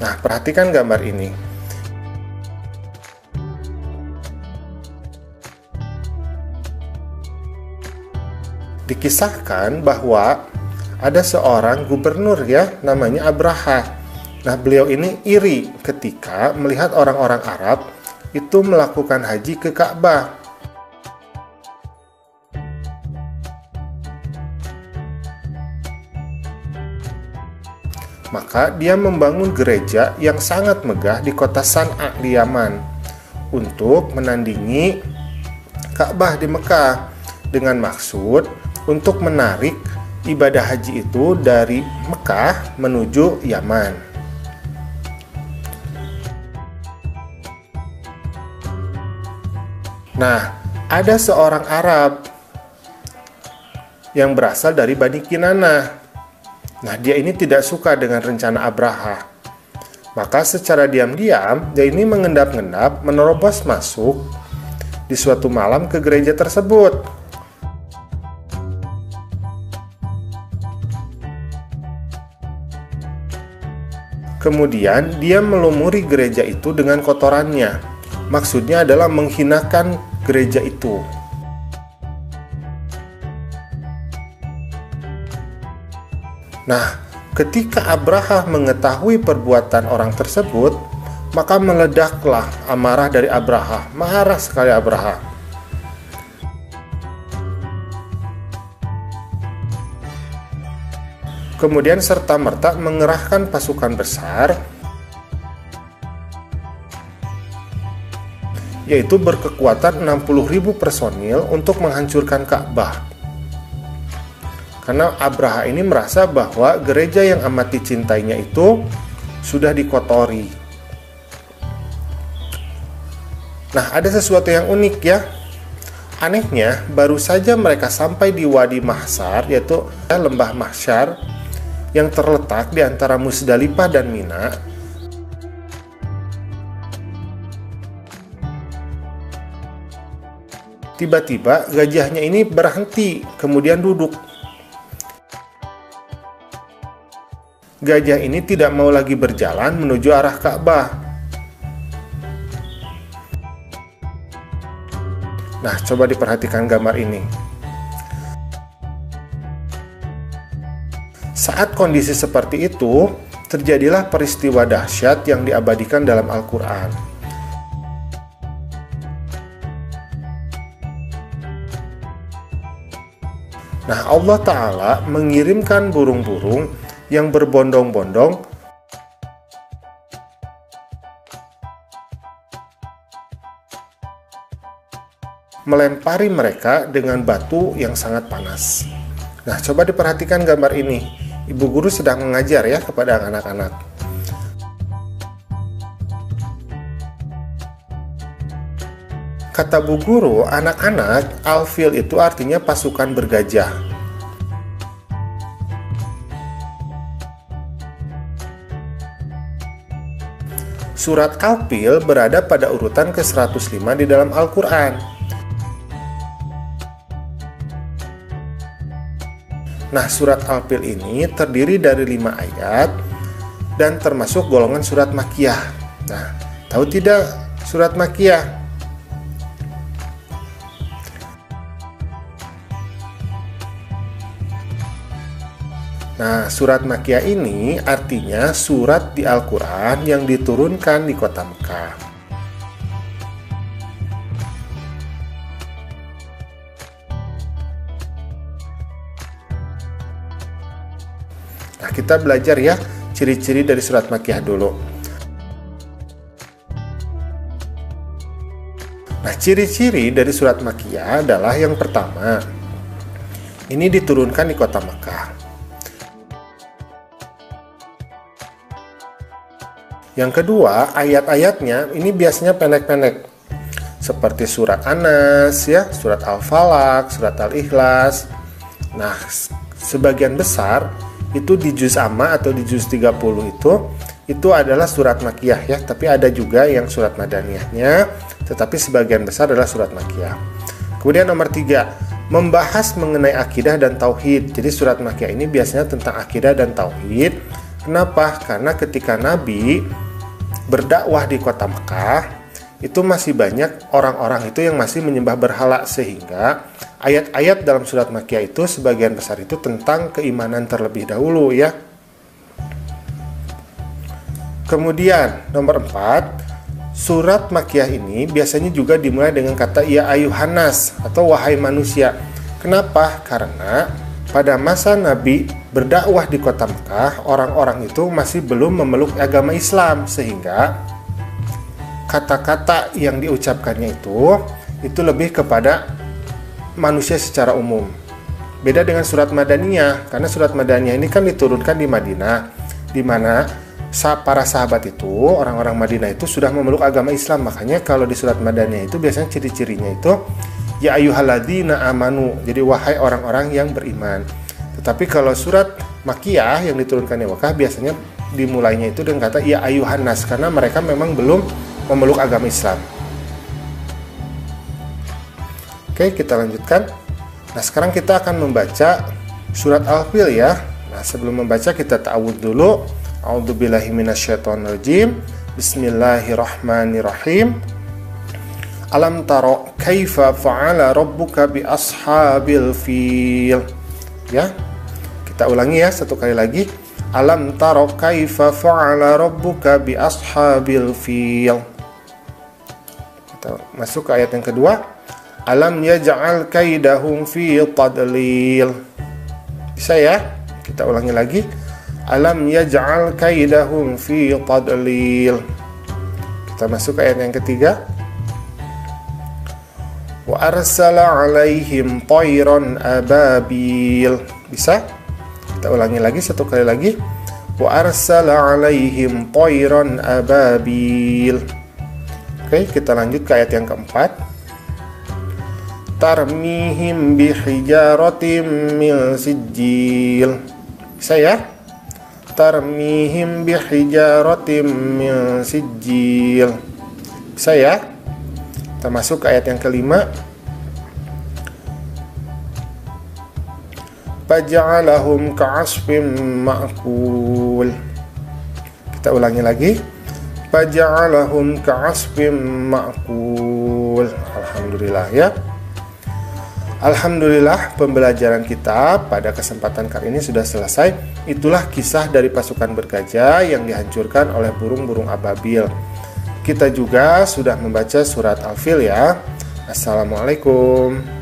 Nah, perhatikan gambar ini. Dikisahkan bahwa ada seorang gubernur ya, namanya Abraha. Nah, beliau ini iri ketika melihat orang-orang Arab itu melakukan haji ke Ka'bah. Maka dia membangun gereja yang sangat megah di kota San'a di Yaman untuk menandingi Ka'bah di Mekah dengan maksud untuk menarik ibadah haji itu dari Mekah menuju Yaman. Nah, ada seorang Arab yang berasal dari Bani Kinanah. Nah, dia ini tidak suka dengan rencana Abraha. Maka secara diam-diam, dia ini mengendap-endap menerobos masuk di suatu malam ke gereja tersebut. Kemudian, dia melumuri gereja itu dengan kotorannya. Maksudnya adalah menghinakan gereja itu. Nah, ketika Abraha mengetahui perbuatan orang tersebut, maka meledaklah amarah dari Abraha. Marah sekali Abraha. Kemudian serta-merta mengerahkan pasukan besar, yaitu berkekuatan 60.000 personil untuk menghancurkan Ka'bah. Karena Abraha ini merasa bahwa gereja yang amat dicintainya itu sudah dikotori. Nah, ada sesuatu yang unik ya. Anehnya, baru saja mereka sampai di Wadi Mahsyar, yaitu lembah Mahsyar yang terletak di antara Musdalifah dan Mina. Tiba-tiba gajahnya ini berhenti, kemudian duduk. Gajah ini tidak mau lagi berjalan menuju arah Ka'bah. Nah, coba diperhatikan gambar ini. Saat kondisi seperti itu, terjadilah peristiwa dahsyat yang diabadikan dalam Al-Quran. Nah, Allah Ta'ala mengirimkan burung-burung yang berbondong-bondong melempari mereka dengan batu yang sangat panas. Nah, coba diperhatikan gambar ini. Ibu guru sedang mengajar ya kepada anak-anak. Kata bu guru, anak-anak, al-fil itu artinya pasukan bergajah. Surat Al-Fil berada pada urutan ke-105 di dalam Al-Quran. Nah, surat Al-Fil ini terdiri dari 5 ayat dan termasuk golongan surat Makkiyah. Nah, tahu tidak surat Makkiyah? Nah, surat Makkiyah ini artinya surat di Al-Quran yang diturunkan di kota Mekah. Nah, kita belajar ya ciri-ciri dari surat Makkiyah dulu. Nah, ciri-ciri dari surat Makkiyah adalah yang pertama, ini diturunkan di kota Mekah. Yang kedua, ayat-ayatnya ini biasanya pendek-pendek, seperti surat An-Nas, ya, surat Al-Falaq, surat Al-Ikhlas. Nah, sebagian besar itu di juz amma atau di juz 30 itu adalah surat Makkiyah ya, tapi ada juga yang surat Madaniyahnya, tetapi sebagian besar adalah surat Makkiyah. Kemudian nomor 3, membahas mengenai akidah dan tauhid. Jadi surat Makkiyah ini biasanya tentang akidah dan tauhid. Kenapa? Karena ketika Nabi berdakwah di kota Mekah, itu masih banyak orang-orang itu yang masih menyembah berhala, sehingga ayat-ayat dalam surat Makkiyah itu sebagian besar itu tentang keimanan terlebih dahulu ya. Kemudian nomor 4, surat Makkiyah ini biasanya juga dimulai dengan kata ya ayuhanas atau wahai manusia. Kenapa? Karena pada masa Nabi berdakwah di kota Mekah, orang-orang itu masih belum memeluk agama Islam, sehingga kata-kata yang diucapkannya itu lebih kepada manusia secara umum. Beda dengan surat Madaniyah, karena surat Madaniyah ini kan diturunkan di Madinah, di mana para sahabat itu, orang-orang Madinah itu sudah memeluk agama Islam. Makanya kalau di surat Madaniyah itu biasanya ciri-cirinya itu ya ayyuhalladzina amanu, jadi wahai orang-orang yang beriman. Tetapi kalau surat Makkiyah yang diturunkan di Mekah biasanya dimulainya itu dengan kata ya ayyuhannas, karena mereka memang belum memeluk agama Islam. Oke, kita lanjutkan. Nah, sekarang kita akan membaca surat Al-Fil ya. Nah, sebelum membaca kita ta'awudz dulu. A'udzubillahi minasyaitonirrajim. Bismillahirrahmanirrahim. Alam taro kaifa fa'ala rabbuka bi ashabil fil. Ya. Kita ulangi ya satu kali lagi. Alam taro kaifa fa'ala rabbuka bi ashabil fil. Kita masuk ke ayat yang kedua. Alam yaj'al kaidahum fi tadlil. Bisa ya? Kita ulangi lagi. Alam yaj'al kaidahum fi tadlil. Kita masuk ke ayat yang ketiga. Wa arsala 'alaihim tayran ababil. Bisa? Kita ulangi lagi satu kali lagi. Wa arsala 'alaihim tayran ababil. Oke, kita lanjut ke ayat yang keempat. Tarmihim bihijaratim min sijil. Bisa ya? Tarmihim bihijaratim min sijil. Bisa ya? Kita masuk ke ayat yang kelima. Faja'alahum ka'asfim ma'kul. Kita ulangi lagi. Faja'alahum ka'asfim ma'kul. Alhamdulillah ya. Alhamdulillah, pembelajaran kita pada kesempatan kali ini sudah selesai. Itulah kisah dari pasukan bergajah yang dihancurkan oleh burung-burung ababil. Kita juga sudah membaca surat Al-Fil ya. Assalamualaikum.